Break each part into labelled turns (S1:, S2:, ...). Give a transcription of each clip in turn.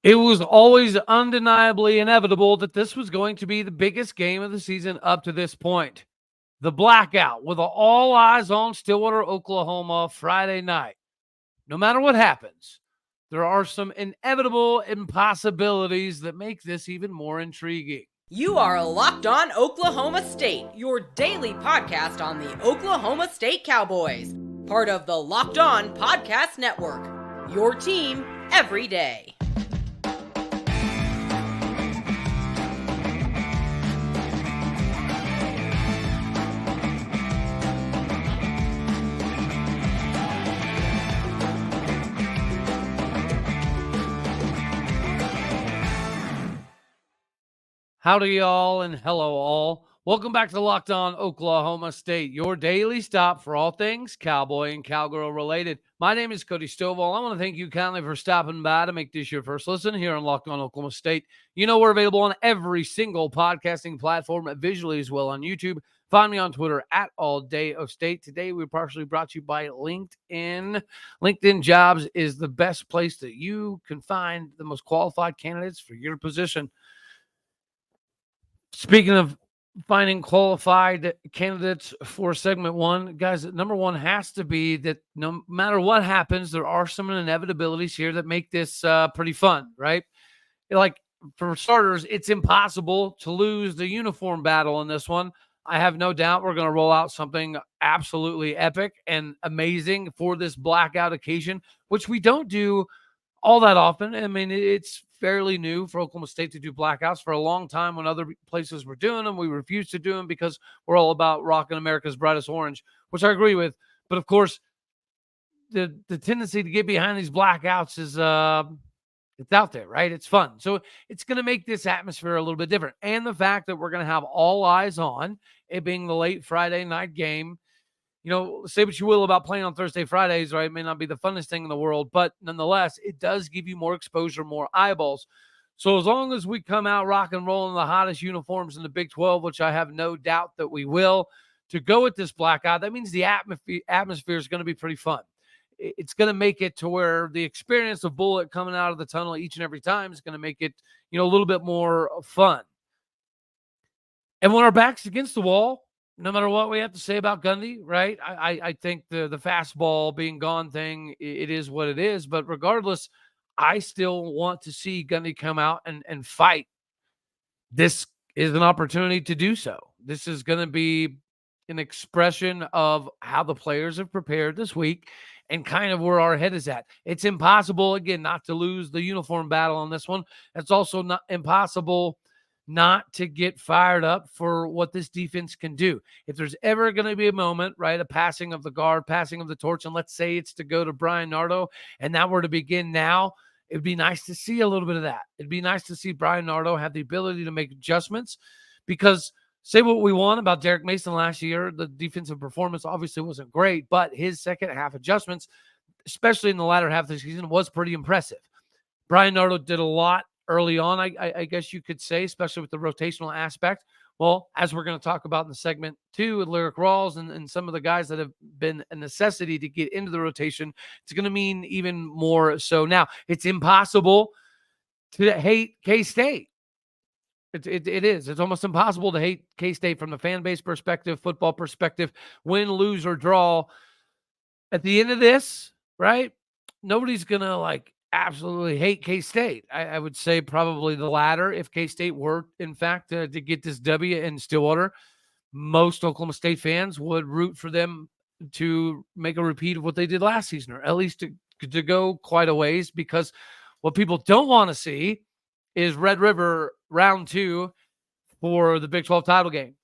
S1: It was always undeniably inevitable that this was going to be the biggest game of the season up to this point. The Blackout, with all eyes on Stillwater, Oklahoma, Friday night. No matter what happens, there are some inevitable impossibilities that make this even more intriguing.
S2: You are Locked On Oklahoma State, your daily podcast on the Oklahoma State Cowboys, part of the Locked On Podcast Network, your team every day.
S1: Howdy, y'all, and hello, all. Welcome back to Locked On Oklahoma State, your daily stop for all things cowboy and cowgirl related. My name is Cody Stovall. I want to thank you kindly for stopping by to make this your first listen here on Locked On Oklahoma State. You know we're available on every single podcasting platform, visually as well on YouTube. Find me on Twitter at AllDayOfState. Today, we're partially brought to you by LinkedIn. LinkedIn Jobs is the best place that you can find the most qualified candidates for your position. Speaking of finding qualified candidates for segment one, guys, number one has to be that no matter what happens, there are some inevitabilities here that make this pretty fun, right? Like, for starters, it's impossible to lose the uniform battle in this one. I have no doubt we're going to roll out something absolutely epic and amazing for this blackout occasion, which we don't do all that often. I mean, it's fairly new for Oklahoma State to do blackouts. For a long time, when other places were doing them, we refused to do them because we're all about rocking America's brightest orange, which I agree with. But of course, the tendency to get behind these blackouts is it's out there, right? It's fun. So it's going to make this atmosphere a little bit different. And the fact that we're going to have all eyes on it being the late Friday night game. You know, say what you will about playing on Thursday, Fridays, right? It may not be the funnest thing in the world, but nonetheless, it does give you more exposure, more eyeballs. So as long as we come out rock and roll in the hottest uniforms in the Big 12, which I have no doubt that we will, to go with this blackout, that means the atmosphere is going to be pretty fun. It's going to make it to where the experience of Bullet coming out of the tunnel each and every time is going to make it, you know, a little bit more fun. And when our back's against the wall, no matter what we have to say about Gundy, right? I think the fastball being gone thing, it is what it is. But regardless, I still want to see Gundy come out and fight. This is an opportunity to do so. This is going to be an expression of how the players have prepared this week and kind of where our head is at. It's impossible, again, not to lose the uniform battle on this one. It's also not impossible not to get fired up for what this defense can do. If there's ever going to be a moment, right, a passing of the guard, passing of the torch, and let's say it's to go to Bryan Nardo, and that were to begin now, it'd be nice to see a little bit of that. It'd be nice to see Bryan Nardo have the ability to make adjustments, because say what we want about Derek Mason last year, the defensive performance obviously wasn't great, but his second half adjustments, especially in the latter half of the season, was pretty impressive. Bryan Nardo did a lot early on, I guess you could say, especially with the rotational aspect. Well, as we're going to talk about in the segment two with Lyric Rawls and some of the guys that have been a necessity to get into the rotation, it's going to mean even more so now. It's impossible to hate K-State. It is. It's almost impossible to hate K-State from the fan base perspective, football perspective, win, lose, or draw. At the end of this, right, nobody's going to, absolutely hate K-State. I would say probably the latter. If K-State were, in fact, to get this W in Stillwater, most Oklahoma State fans would root for them to make a repeat of what they did last season, or at least to go quite a ways, because what people don't want to see is Red River round 2 for the Big 12 title game.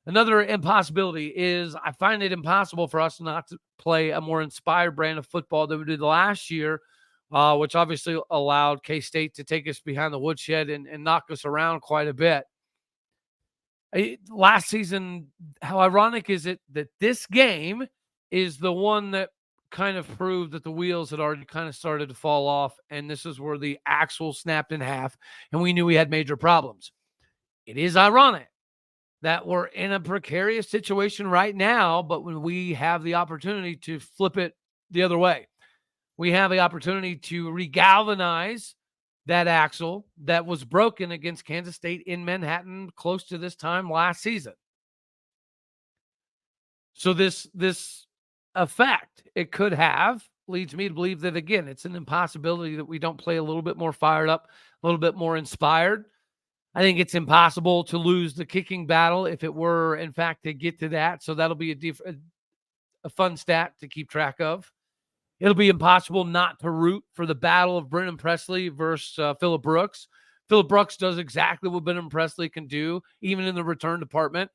S1: Another impossibility is I find it impossible for us not to play a more inspired brand of football than we did last year, which obviously allowed K-State to take us behind the woodshed and knock us around quite a bit. Last season, how ironic is it that this game is the one that kind of proved that the wheels had already kind of started to fall off, and this is where the axle snapped in half, and we knew we had major problems. It is ironic that we're in a precarious situation right now, but when we have the opportunity to flip it the other way, we have the opportunity to regalvanize that axle that was broken against Kansas State in Manhattan close to this time last season. So this effect it could have leads me to believe that, again, it's an impossibility that we don't play a little bit more fired up, a little bit more inspired. I think it's impossible to lose the kicking battle if it were, in fact, to get to that. So that'll be a fun stat to keep track of. It'll be impossible not to root for the battle of Brennan Presley versus Phillip Brooks. Phillip Brooks does exactly what Brennan Presley can do, even in the return department.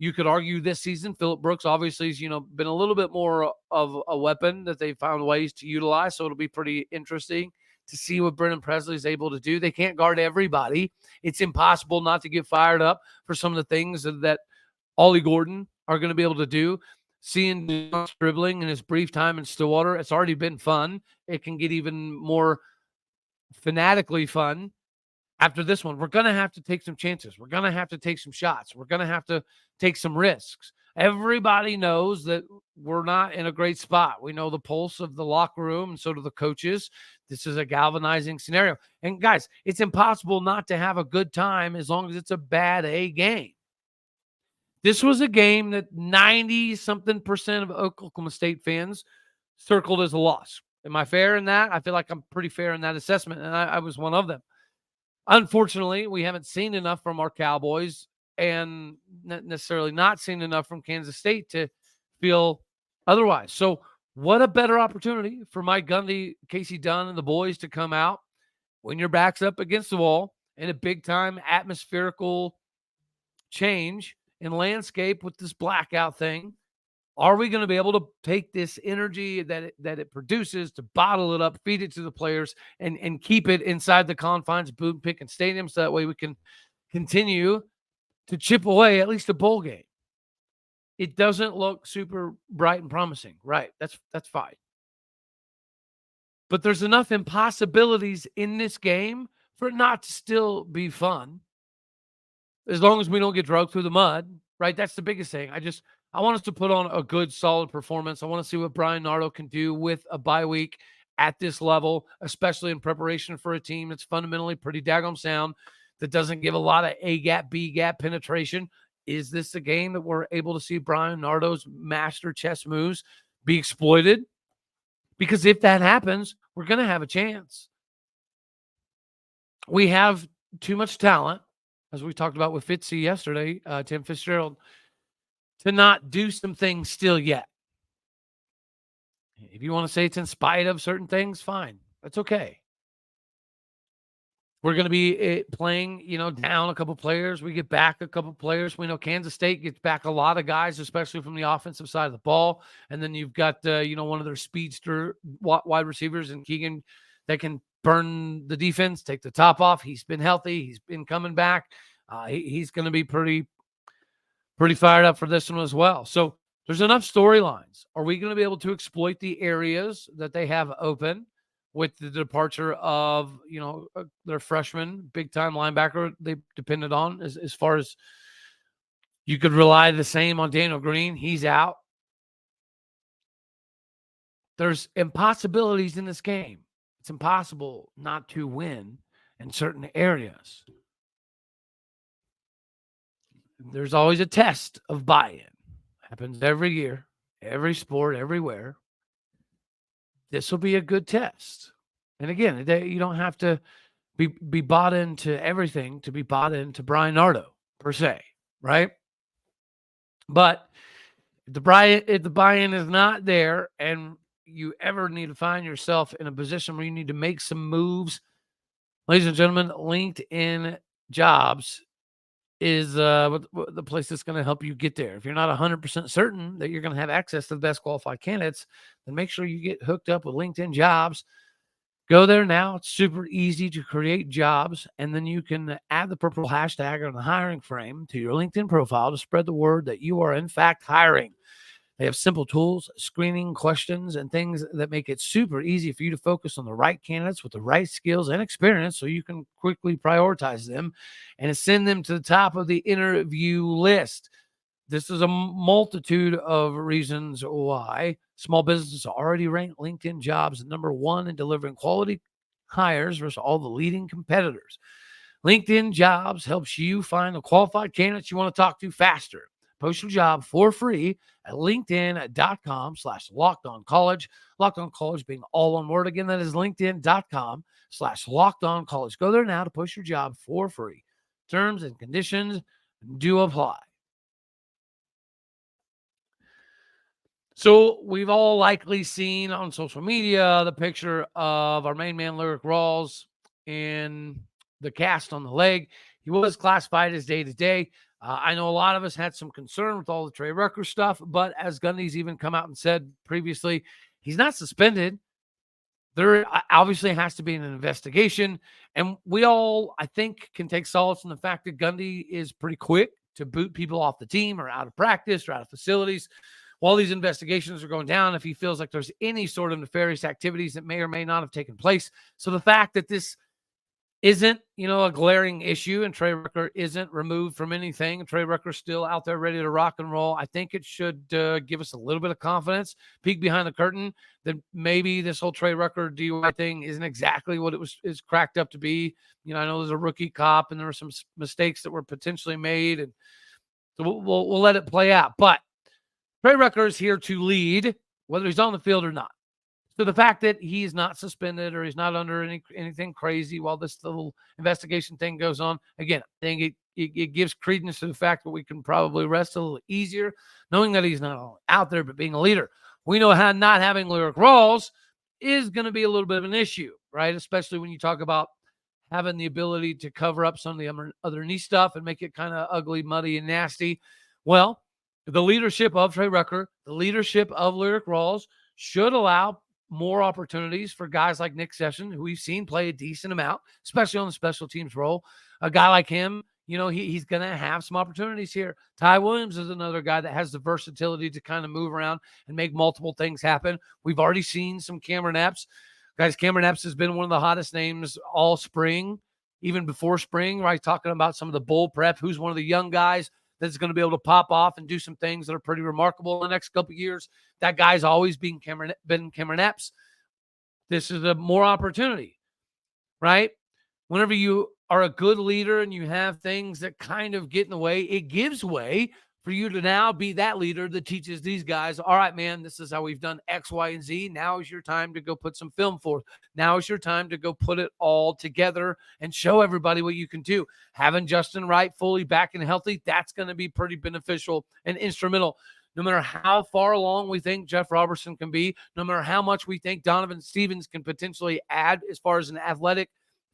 S1: You could argue this season, Phillip Brooks obviously has, been a little bit more of a weapon that they found ways to utilize. So it'll be pretty interesting to see what Brennan Presley is able to do. They can't guard everybody. It's impossible not to get fired up for some of the things that Ollie Gordon are going to be able to do. Seeing dribbling in his brief time in Stillwater, it's already been fun. It can get even more fanatically fun after this one. We're going to have to take some chances. We're going to have to take some shots. We're going to have to take some risks. Everybody knows that we're not in a great spot. We know the pulse of the locker room, and so do the coaches. This is a galvanizing scenario. And guys, it's impossible not to have a good time as long as it's a bad A game. This was a game that 90-something% of Oklahoma State fans circled as a loss. Am I fair in that? I feel like I'm pretty fair in that assessment, and I was one of them. Unfortunately, we haven't seen enough from our Cowboys and not necessarily not seen enough from Kansas State to feel otherwise. So what a better opportunity for Mike Gundy, Casey Dunn, and the boys to come out when your back's up against the wall in a big-time atmospherical change in landscape with this blackout thing. Are we going to be able to take this energy that it produces, to bottle it up, feed it to the players, and keep it inside the confines of Boone Pickens Stadium, so that way we can continue to chip away at least a bowl game? It doesn't look super bright and promising, right? That's fine. But there's enough impossibilities in this game for it not to still be fun, as long as we don't get dragged through the mud, right? That's the biggest thing. I want us to put on a good, solid performance. I want to see what Bryan Nardo can do with a bye week at this level, especially in preparation for a team that's fundamentally pretty daggone sound, that doesn't give a lot of A-gap, B-gap penetration. Is this a game that we're able to see Bryan Nardo's master chess moves be exploited? Because if that happens, we're going to have a chance. We have too much talent, as we talked about with Fitzy yesterday, Tim Fitzgerald, to not do some things still yet. If you want to say it's in spite of certain things, fine. That's okay. We're going to be playing, down a couple players. We get back a couple players. We know Kansas State gets back a lot of guys, especially from the offensive side of the ball. And then you've got, one of their speedster wide receivers in Keegan that can burn the defense, take the top off. He's been healthy. He's been coming back. He's going to be pretty fired up for this one as well. So there's enough storylines. Are we going to be able to exploit the areas that they have open with the departure of, their freshman big-time linebacker they depended on, as far as you could rely the same on Daniel Green? He's out. There's impossibilities in this game. It's impossible not to win in certain areas. There's always a test of buy-in. Happens every year, every sport, everywhere. This will be a good test. And again, you don't have to be bought into everything to be bought into Bryan Nardo, per se, right? But if the buy-in is not there, and you ever need to find yourself in a position where you need to make some moves, ladies and gentlemen, LinkedIn Jobs is the place that's going to help you get there. If you're not 100% certain that you're going to have access to the best qualified candidates, then make sure you get hooked up with LinkedIn Jobs. Go there now. It's super easy to create jobs, and then you can add the purple hashtag on the hiring frame to your LinkedIn profile to spread the word that you are in fact hiring. They have simple tools, screening questions, and things that make it super easy for you to focus on the right candidates with the right skills and experience, so you can quickly prioritize them and send them to the top of the interview list. This is a multitude of reasons why small businesses already rank LinkedIn Jobs number one in delivering quality hires versus all the leading competitors. LinkedIn Jobs helps you find the qualified candidates you want to talk to faster. Post your job for free at linkedin.com/lockedoncollege. Locked On College being all one word. Again, that is linkedin.com/lockedoncollege. Go there now to post your job for free. Terms and conditions do apply. So we've all likely seen on social media the picture of our main man, Lyric Rawls, in the cast on the leg. He was classified as day-to-day. I know a lot of us had some concern with all the Trey Rucker stuff, but as Gundy's even come out and said previously, he's not suspended. There obviously has to be an investigation, and we all, I think, can take solace in the fact that Gundy is pretty quick to boot people off the team or out of practice or out of facilities while these investigations are going down if he feels like there's any sort of nefarious activities that may or may not have taken place. So the fact that this isn't, a glaring issue and Trey Rucker isn't removed from anything, Trey Rucker's still out there ready to rock and roll, I think it should give us a little bit of confidence, peek behind the curtain, that maybe this whole Trey Rucker DUI thing isn't exactly what is cracked up to be. I know there's a rookie cop and there were some mistakes that were potentially made, and so we'll let it play out. But Trey Rucker is here to lead, whether he's on the field or not. So the fact that he's not suspended or he's not under anything crazy while this little investigation thing goes on, again, I think it gives credence to the fact that we can probably rest a little easier, knowing that he's not only out there, but being a leader. We know how not having Lyric Rawls is going to be a little bit of an issue, right? Especially when you talk about having the ability to cover up some of the other knee stuff and make it kind of ugly, muddy, and nasty. Well, the leadership of Trey Rucker, the leadership of Lyric Rawls should allow more opportunities for guys like Nick Sessions, who we've seen play a decent amount, especially on the special teams role. A guy like him, he's going to have some opportunities here. Ty Williams is another guy that has the versatility to kind of move around and make multiple things happen. We've already seen some Cameron Epps. Guys, Cameron Epps has been one of the hottest names all spring, even before spring, right? Talking about some of the bowl prep, who's one of the young guys that's going to be able to pop off and do some things that are pretty remarkable in the next couple of years. That guy's always been Cameron Epps. This is a more opportunity, right? Whenever you are a good leader and you have things that kind of get in the way, it gives way for you to now be that leader that teaches these guys, all right, man, this is how we've done X, Y, and Z. Now is your time to go put some film forth. Now is your time to go put it all together and show everybody what you can do. Having Justin Wright fully back and healthy, that's going to be pretty beneficial and instrumental. No matter how far along we think Jeff Robertson can be, no matter how much we think Donovan Stevens can potentially add as far as an athletic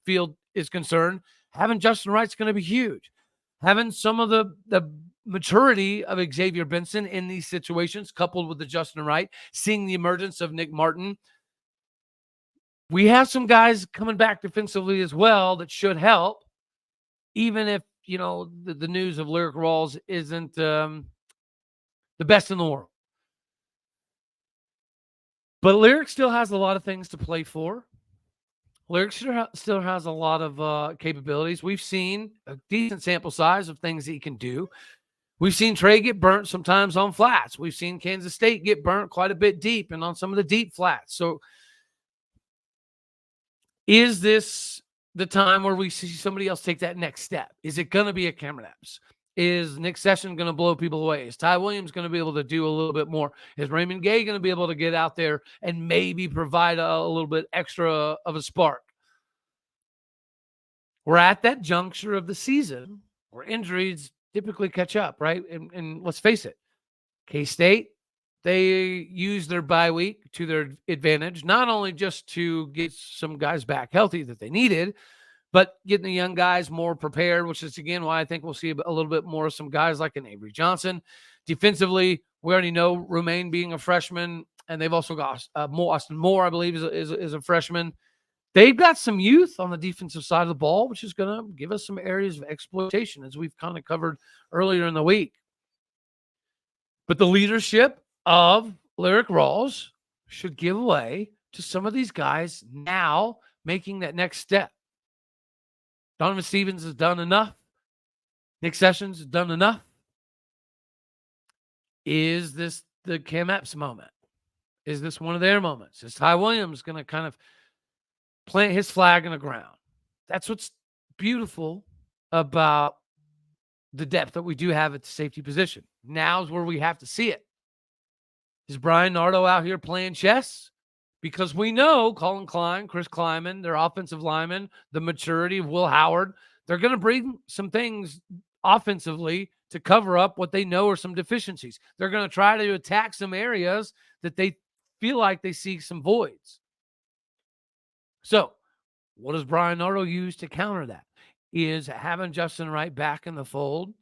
S1: field is concerned, having Justin Wright's going to be huge. Having some of the maturity of Xavier Benson in these situations, coupled with the Justin Wright, seeing the emergence of Nick Martin. We have some guys coming back defensively as well that should help, even if, the news of Lyric Rawls isn't the best in the world. But Lyric still has a lot of things to play for. Lyric still has a lot of capabilities. We've seen a decent sample size of things that he can do. We've seen Trey get burnt sometimes on flats. We've seen Kansas State get burnt quite a bit deep and on some of the deep flats. So is this the time where we see somebody else take that next step? Is it going to be a Cameron Epps? Is Nick Sessions going to blow people away? Is Ty Williams going to be able to do a little bit more? Is Raymond Gay going to be able to get out there and maybe provide a little bit extra of a spark? We're at that juncture of the season where injuries typically catch up, right? And let's face it, K-State, they use their bye week to their advantage, not only just to get some guys back healthy that they needed, but getting the young guys more prepared, which is, again, why I think we'll see a little bit more of some guys like an Avery Johnson. Defensively, we already know Romaine being a freshman, and they've also got Austin Moore, I believe, is a freshman. They've got some youth on the defensive side of the ball, which is going to give us some areas of exploitation, as we've kind of covered earlier in the week. But the leadership of Lyric Rawls should give way to some of these guys now making that next step. Donovan Stevens has done enough. Nick Sessions has done enough. Is this the Cam Epps moment? Is this one of their moments? Is Ty Williams going to kind of plant his flag in the ground. That's what's beautiful about the depth that we do have at the safety position. Now's where we have to see it. Is Bryan Nardo out here playing chess? Because we know Collin Klein, Chris Klieman, their offensive linemen, the maturity of Will Howard, they're going to bring some things offensively to cover up what they know are some deficiencies. They're going to try to attack some areas that they feel like they see some voids. So, what does Bryan Nardo use to counter that? Is having Justin Wright back in the fold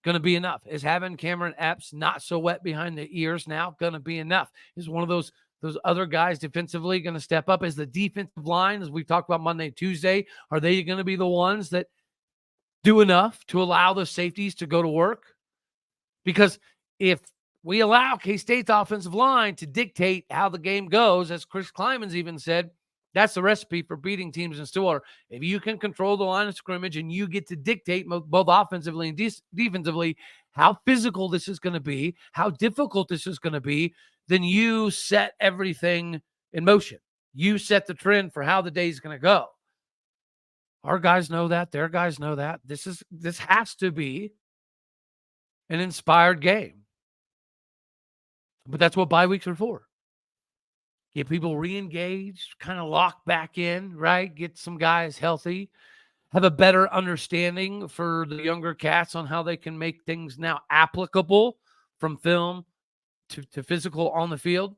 S1: going to be enough? Is having Cameron Epps not so wet behind the ears now going to be enough? Is one of those other guys defensively going to step up? Is the defensive line, as we talked about Monday, Tuesday, are they going to be the ones that do enough to allow the safeties to go to work? Because if we allow K-State's offensive line to dictate how the game goes, as Chris Klieman's even said, that's the recipe for beating teams in Stillwater. If you can control the line of scrimmage and you get to dictate both offensively and defensively how physical this is going to be, how difficult this is going to be, then you set everything in motion. You set the trend for how the day is going to go. Our guys know that. Their guys know that. This has to be an inspired game. But that's what bye weeks are for. Get people re-engaged, kind of lock back in, right? Get some guys healthy, have a better understanding for the younger cats on how they can make things now applicable from film to physical on the field.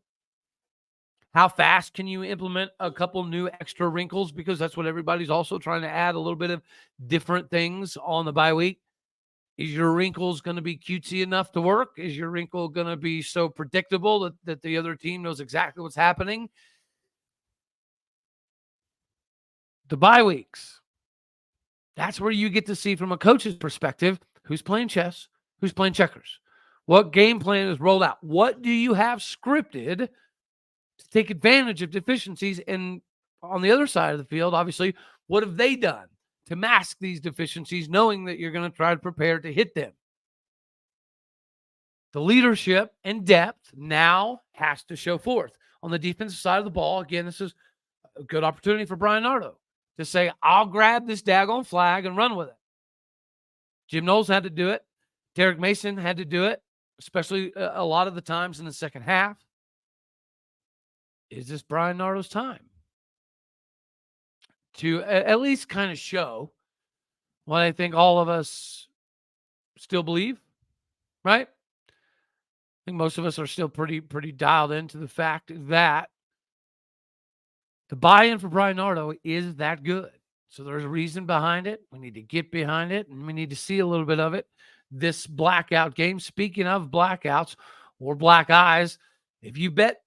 S1: How fast can you implement a couple new extra wrinkles? Because that's what everybody's also trying to add, a little bit of different things on the bye week. Is your wrinkles going to be cutesy enough to work? Is your wrinkle going to be so predictable that the other team knows exactly what's happening? The bye weeks. That's where you get to see from a coach's perspective who's playing chess, who's playing checkers. What game plan is rolled out? What do you have scripted to take advantage of deficiencies? And on the other side of the field, obviously, what have they done to mask these deficiencies, knowing that you're going to try to prepare to hit them? The leadership and depth now has to show forth. On the defensive side of the ball, again, this is a good opportunity for Bryan Nardo to say, I'll grab this daggone flag and run with it. Jim Knowles had to do it. Derek Mason had to do it, especially a lot of the times in the second half. Is this Bryan Nardo's time to at least kind of show what I think all of us still believe, right? I think most of us are still pretty dialed into the fact that the buy-in for Bryan Nardo is that good. So there's a reason behind it. We need to get behind it, and we need to see a little bit of it. This blackout game, speaking of blackouts or black eyes, if you bet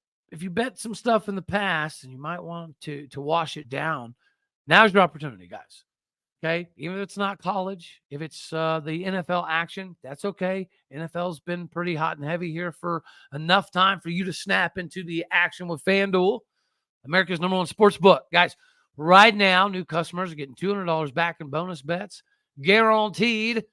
S1: some stuff in the past and you might want to wash it down, now's your opportunity, guys. Okay? Even if it's not college, if it's the NFL action, that's okay. NFL's been pretty hot and heavy here for enough time for you to snap into the action with FanDuel, America's #1 sports book. Guys, right now, new customers are getting $200 back in bonus bets, guaranteed,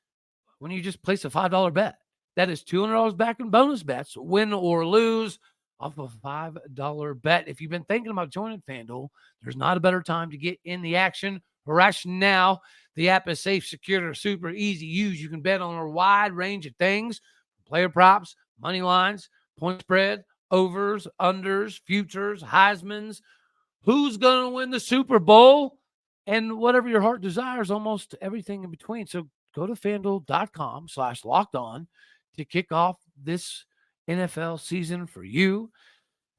S1: when you just place a $5 bet. That is $200 back in bonus bets, win or lose, off of a $5 bet. If you've been thinking about joining FanDuel, there's not a better time to get in the action. Rush now. The app is safe, secure, super easy to use. You can bet on a wide range of things: player props, money lines, point spread, overs, unders, futures, Heismans, who's going to win the Super Bowl, and whatever your heart desires, almost everything in between. So go to FanDuel.com/lockedon to kick off this NFL season for you.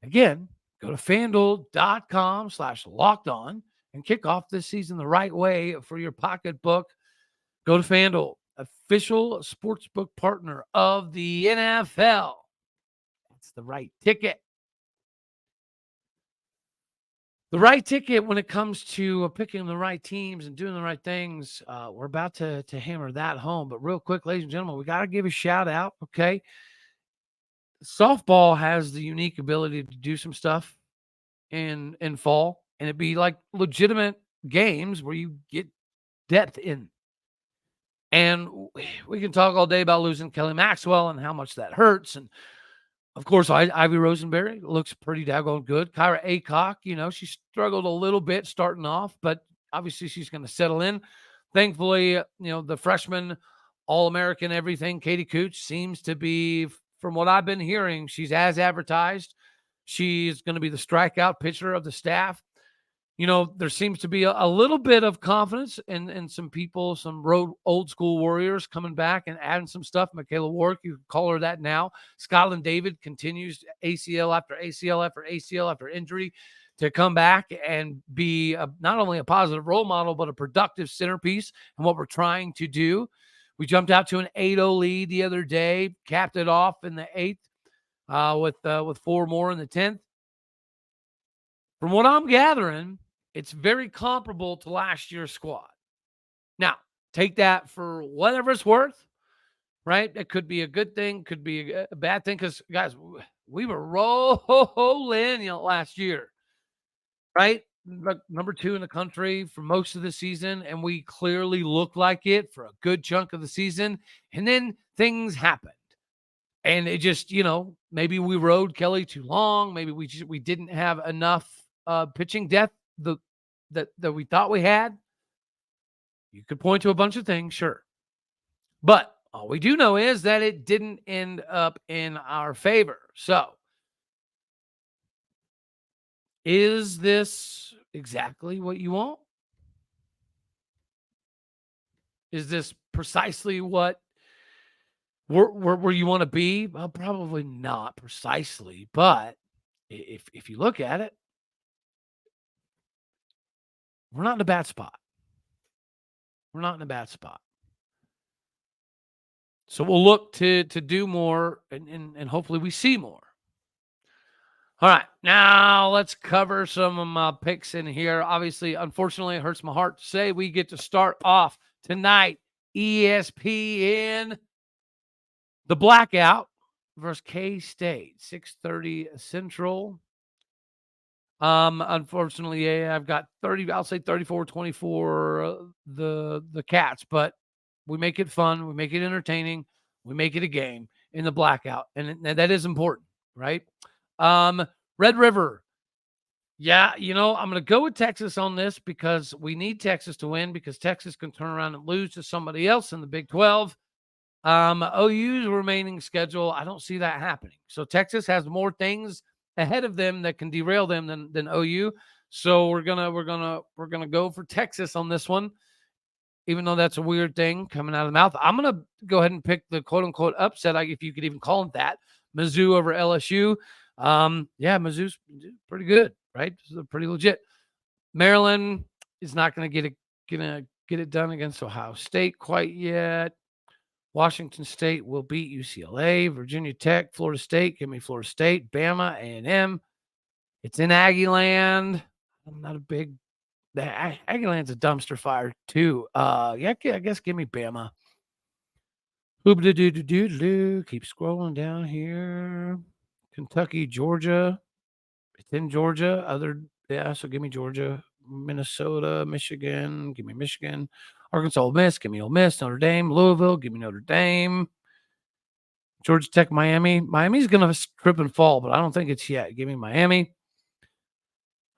S1: Again, go to FanDuel.com/lockedon and kick off this season the right way for your pocketbook. Go to FanDuel, official sportsbook partner of the NFL. That's the right ticket. The right ticket when it comes to picking the right teams and doing the right things. We're about to hammer that home. But real quick, ladies and gentlemen, we got to give a shout out, okay? Softball has the unique ability to do some stuff in fall, and it'd be like legitimate games where you get depth in. And we can talk all day about losing Kelly Maxwell and how much that hurts. And Of course, Ivy Rosenberry looks pretty daggone good. Kyra Aycock, she struggled a little bit starting off, but obviously she's going to settle in. Thankfully, the freshman All-American everything, Katie Cooch, seems to be, from what I've been hearing, she's as advertised. She's going to be the strikeout pitcher of the staff. There seems to be a little bit of confidence in some people, some old school warriors coming back and adding some stuff. Michaela Warwick, you can call her that now. Scotland David continues ACL after ACL after ACL after injury to come back and be not only a positive role model, but a productive centerpiece in what we're trying to do. We jumped out to an 8-0 lead the other day, capped it off in the 8th with 4 more in the 10th. From what I'm gathering, it's very comparable to last year's squad. Now, take that for whatever it's worth, right? It could be a good thing, could be a bad thing, because, guys, we were rolling last year, right? Like number 2 in the country for most of the season, and we clearly looked like it for a good chunk of the season, and then things happened. And it just, maybe we rode Kelly too long. Maybe we didn't have enough pitching depth that we thought we had. You could point to a bunch of things, sure. But all we do know is that it didn't end up in our favor. So, is this exactly what you want? Is this precisely what where you want to be? Well, probably not precisely, but if you look at it, we're not in a bad spot. We're not in a bad spot. So we'll look to do more, and hopefully we see more. All right, now let's cover some of my picks in here. Obviously, unfortunately, it hurts my heart to say we get to start off tonight, ESPN, the Blackout versus K-State, 6:30 Central. Unfortunately, I've got 34-24 the Cats, but we make it fun, we make it entertaining, we make it a game in the Blackout, and that is important, right? Red River. Yeah, I'm going to go with Texas on this because we need Texas to win, because Texas can turn around and lose to somebody else in the Big 12. OU's remaining schedule, I don't see that happening. So Texas has more things ahead of them that can derail them than OU. So we're gonna go for Texas on this one, even though that's a weird thing coming out of the mouth. I'm gonna go ahead and pick the quote unquote upset, if you could even call it that. Mizzou over LSU. Yeah, Mizzou's pretty good, right? This is pretty legit. Maryland is not gonna get it done against Ohio State quite yet. Washington State will beat UCLA. Virginia Tech, Florida State. Give me Florida State. Bama, A&M. It's in Aggie Land. I'm not a big... Aggie Land's a dumpster fire, too. Yeah, I guess give me Bama. Oop-de-doo-doo-doo-doo. Keep scrolling down here. Kentucky, Georgia. It's in Georgia. So give me Georgia. Minnesota, Michigan. Give me Michigan. Arkansas, Ole Miss, give me Ole Miss. Notre Dame, Louisville, give me Notre Dame. Georgia Tech, Miami. Miami's going to trip and fall, but I don't think it's yet. Give me Miami.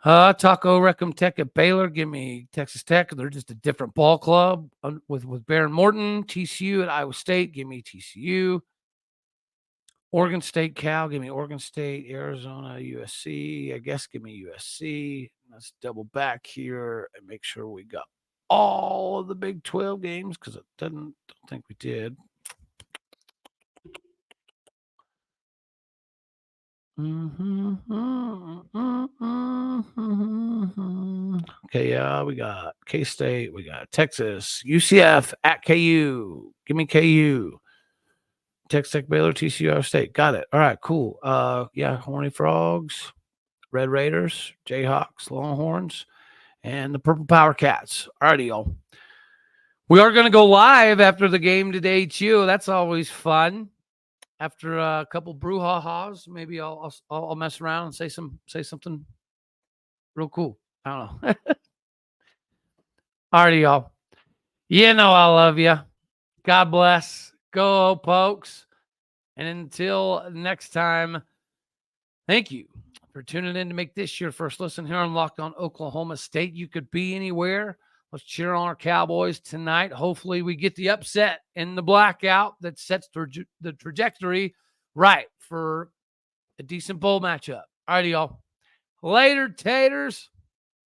S1: Taco Recum Tech at Baylor. Give me Texas Tech. They're just a different ball club with Baron Morton. TCU at Iowa State. Give me TCU. Oregon State, Cal. Give me Oregon State. Arizona, USC. I guess give me USC. Let's double back here and make sure we got all of the Big 12 games, because I don't think we did. Okay, we got K-State, we got Texas, UCF at KU. Give me KU. Texas Tech, Baylor, TCU, Iowa State. Got it. All right, cool. Yeah, Horny Frogs, Red Raiders, Jayhawks, Longhorns, and the Purple Power Cats. All righty, y'all. We are going to go live after the game today, too. That's always fun. After a couple brouhahas, maybe I'll mess around and say something real cool. I don't know. All righty, y'all. I love you. God bless. Go, Pokes. And until next time, thank you for tuning in to make this your first listen here on Locked On Oklahoma State. You could be anywhere. Let's cheer on our Cowboys tonight. Hopefully we get the upset in the blackout that sets the trajectory right for a decent bowl matchup. All righty, y'all. Later, taters.